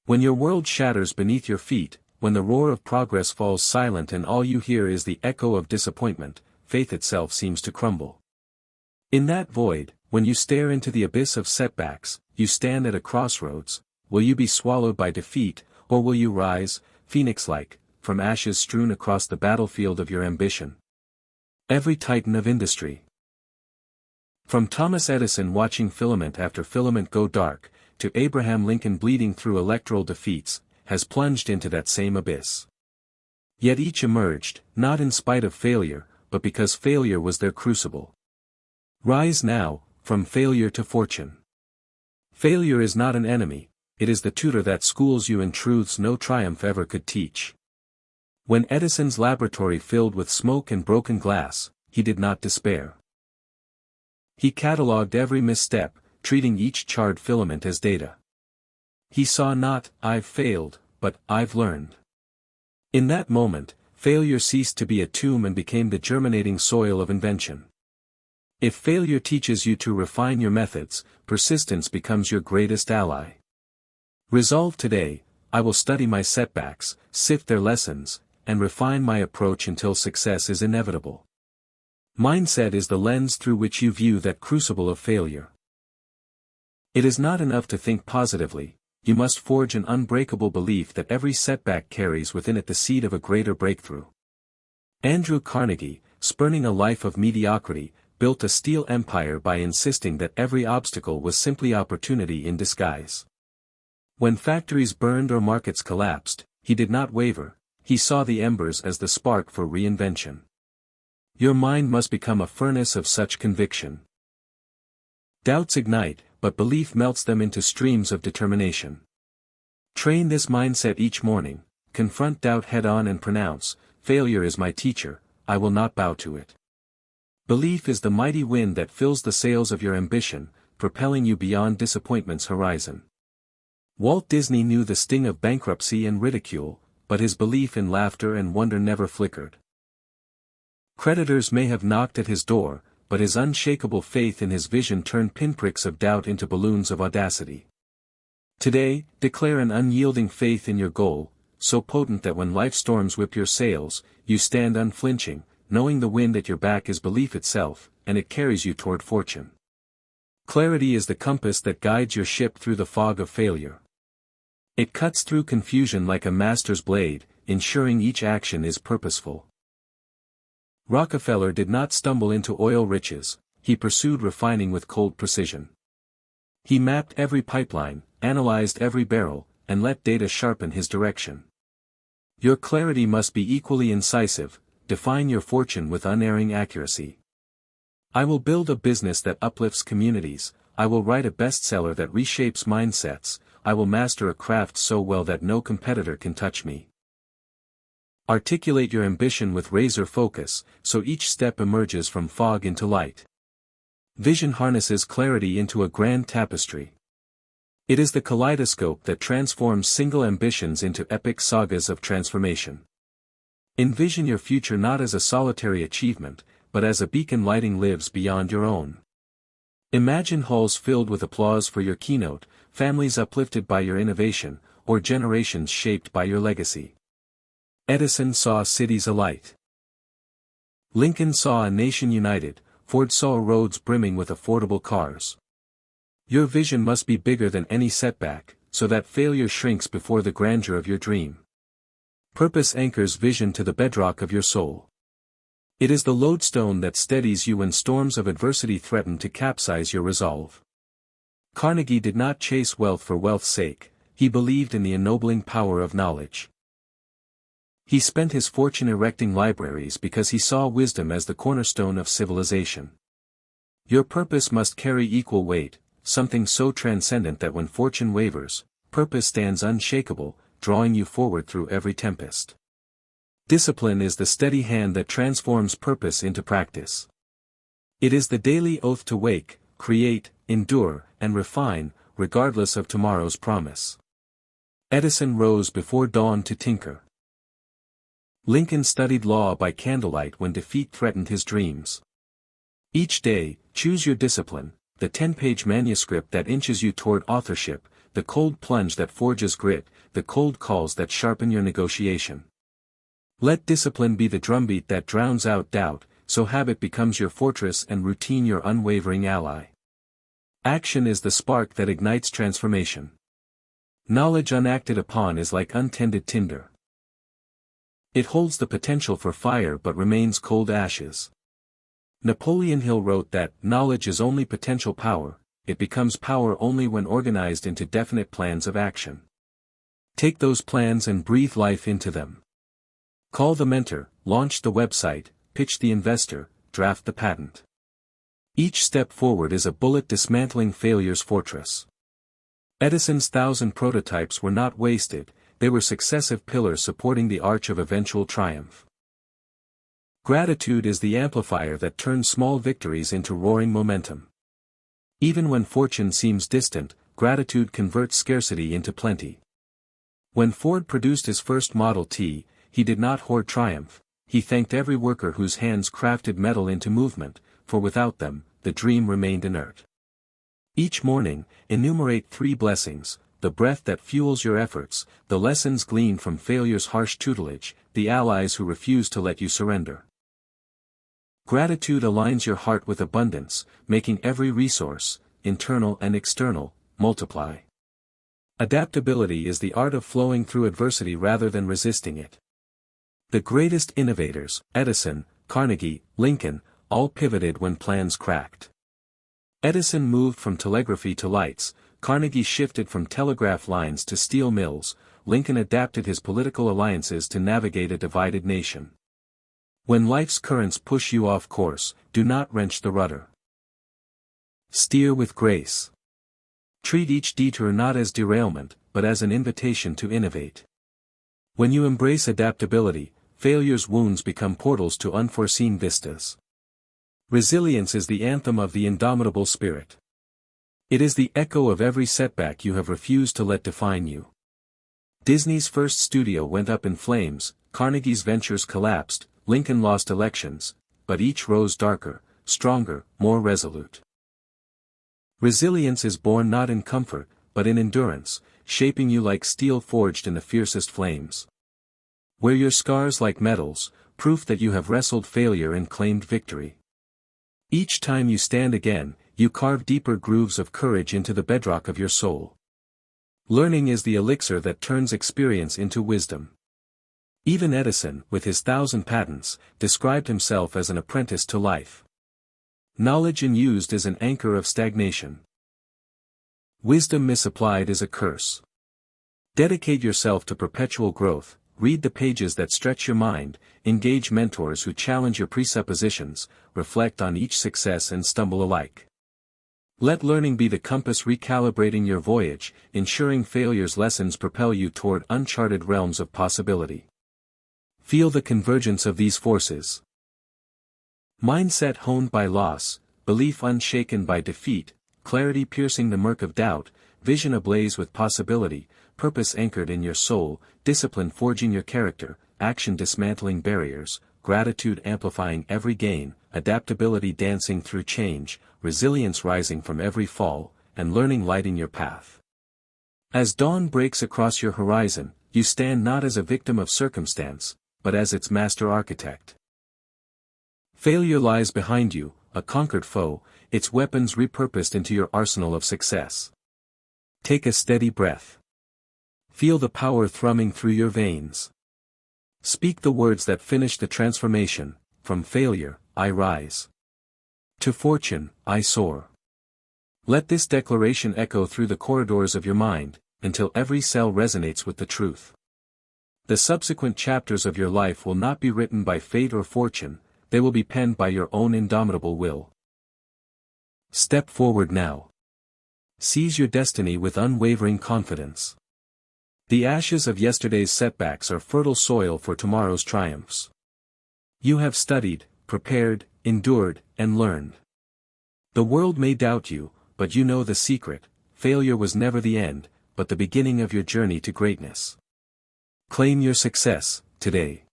When your world shatters beneath your feet, when the roar of progress falls silent and all you hear is the echo of disappointment, faith itself seems to crumble. In that void, when you stare into the abyss of setbacks, you stand at a crossroads. Will you be swallowed by defeat, or will you rise, phoenix-like, from ashes strewn across the battlefield of your ambition? Every titan of industry. From Thomas Edison watching filament after filament go dark, to Abraham Lincoln bleeding through electoral defeats, has plunged into that same abyss. Yet each emerged, not in spite of failure, but because failure was their crucible. Rise now, from failure to fortune. Failure is not an enemy, it is the tutor that schools you in truths no triumph ever could teach. When Edison's laboratory filled with smoke and broken glass, he did not despair. He catalogued every misstep, treating each charred filament as data. He saw not, "I've failed," but "I've learned." In that moment, failure ceased to be a tomb and became the germinating soil of invention. If failure teaches you to refine your methods, persistence becomes your greatest ally. Resolve today, I will study my setbacks, sift their lessons, and refine my approach until success is inevitable. Mindset is the lens through which you view that crucible of failure. It is not enough to think positively, you must forge an unbreakable belief that every setback carries within it the seed of a greater breakthrough. Andrew Carnegie, spurning a life of mediocrity, built a steel empire by insisting that every obstacle was simply opportunity in disguise. When factories burned or markets collapsed, he did not waver, he saw the embers as the spark for reinvention. Your mind must become a furnace of such conviction. Doubts ignite, but belief melts them into streams of determination. Train this mindset each morning, confront doubt head-on and pronounce, "Failure is my teacher, I will not bow to it." Belief is the mighty wind that fills the sails of your ambition, propelling you beyond disappointment's horizon. Walt Disney knew the sting of bankruptcy and ridicule, but his belief in laughter and wonder never flickered. Creditors may have knocked at his door, but his unshakable faith in his vision turned pinpricks of doubt into balloons of audacity. Today, declare an unyielding faith in your goal, so potent that when life storms whip your sails, you stand unflinching, knowing the wind at your back is belief itself, and it carries you toward fortune. Clarity is the compass that guides your ship through the fog of failure. It cuts through confusion like a master's blade, ensuring each action is purposeful. Rockefeller did not stumble into oil riches, he pursued refining with cold precision. He mapped every pipeline, analyzed every barrel, and let data sharpen his direction. Your clarity must be equally incisive, define your fortune with unerring accuracy. I will build a business that uplifts communities, I will write a bestseller that reshapes mindsets, I will master a craft so well that no competitor can touch me. Articulate your ambition with razor focus, so each step emerges from fog into light. Vision harnesses clarity into a grand tapestry. It is the kaleidoscope that transforms single ambitions into epic sagas of transformation. Envision your future not as a solitary achievement, but as a beacon lighting lives beyond your own. Imagine halls filled with applause for your keynote, families uplifted by your innovation, or generations shaped by your legacy. Edison saw cities alight. Lincoln saw a nation united, Ford saw roads brimming with affordable cars. Your vision must be bigger than any setback, so that failure shrinks before the grandeur of your dream. Purpose anchors vision to the bedrock of your soul. It is the lodestone that steadies you when storms of adversity threaten to capsize your resolve. Carnegie did not chase wealth for wealth's sake, he believed in the ennobling power of knowledge. He spent his fortune erecting libraries because he saw wisdom as the cornerstone of civilization. Your purpose must carry equal weight, something so transcendent that when fortune wavers, purpose stands unshakable, drawing you forward through every tempest. Discipline is the steady hand that transforms purpose into practice. It is the daily oath to wake, create, endure, and refine, regardless of tomorrow's promise. Edison rose before dawn to tinker. Lincoln studied law by candlelight when defeat threatened his dreams. Each day, choose your discipline, the 10-page manuscript that inches you toward authorship, the cold plunge that forges grit, the cold calls that sharpen your negotiation. Let discipline be the drumbeat that drowns out doubt, so habit becomes your fortress and routine your unwavering ally. Action is the spark that ignites transformation. Knowledge unacted upon is like untended tinder. It holds the potential for fire but remains cold ashes. Napoleon Hill wrote that, knowledge is only potential power, it becomes power only when organized into definite plans of action. Take those plans and breathe life into them. Call the mentor, launch the website, pitch the investor, draft the patent. Each step forward is a bullet dismantling failure's fortress. Edison's 1,000 prototypes were not wasted, they were successive pillars supporting the arch of eventual triumph. Gratitude is the amplifier that turns small victories into roaring momentum. Even when fortune seems distant, gratitude converts scarcity into plenty. When Ford produced his first Model T, he did not hoard triumph, he thanked every worker whose hands crafted metal into movement, for without them, the dream remained inert. Each morning, enumerate 3 blessings: the breath that fuels your efforts, the lessons gleaned from failure's harsh tutelage, the allies who refuse to let you surrender. Gratitude aligns your heart with abundance, making every resource, internal and external, multiply. Adaptability is the art of flowing through adversity rather than resisting it. The greatest innovators, Edison, Carnegie, Lincoln, all pivoted when plans cracked. Edison moved from telegraphy to lights, Carnegie shifted from telegraph lines to steel mills, Lincoln adapted his political alliances to navigate a divided nation. When life's currents push you off course, do not wrench the rudder. Steer with grace. Treat each detour not as derailment, but as an invitation to innovate. When you embrace adaptability, failure's wounds become portals to unforeseen vistas. Resilience is the anthem of the indomitable spirit. It is the echo of every setback you have refused to let define you. Disney's first studio went up in flames, Carnegie's ventures collapsed, Lincoln lost elections, but each rose darker, stronger, more resolute. Resilience is born not in comfort, but in endurance, shaping you like steel forged in the fiercest flames. Wear your scars like medals, proof that you have wrestled failure and claimed victory. Each time you stand again, you carve deeper grooves of courage into the bedrock of your soul. Learning is the elixir that turns experience into wisdom. Even Edison, with his 1,000 patents, described himself as an apprentice to life. Knowledge unused is an anchor of stagnation. Wisdom misapplied is a curse. Dedicate yourself to perpetual growth, read the pages that stretch your mind, engage mentors who challenge your presuppositions, reflect on each success and stumble alike. Let learning be the compass recalibrating your voyage, ensuring failure's lessons propel you toward uncharted realms of possibility. Feel the convergence of these forces. Mindset honed by loss, belief unshaken by defeat, clarity piercing the murk of doubt, vision ablaze with possibility, purpose anchored in your soul, discipline forging your character, action dismantling barriers, gratitude amplifying every gain, adaptability dancing through change, resilience rising from every fall, and learning lighting your path. As dawn breaks across your horizon, you stand not as a victim of circumstance, but as its master architect. Failure lies behind you, a conquered foe, its weapons repurposed into your arsenal of success. Take a steady breath. Feel the power thrumming through your veins. Speak the words that finish the transformation: from failure, I rise. To fortune, I soar. Let this declaration echo through the corridors of your mind, until every cell resonates with the truth. The subsequent chapters of your life will not be written by fate or fortune, they will be penned by your own indomitable will. Step forward now. Seize your destiny with unwavering confidence. The ashes of yesterday's setbacks are fertile soil for tomorrow's triumphs. You have studied, prepared, endured, and learned. The world may doubt you, but you know the secret: failure was never the end, but the beginning of your journey to greatness. Claim your success, today.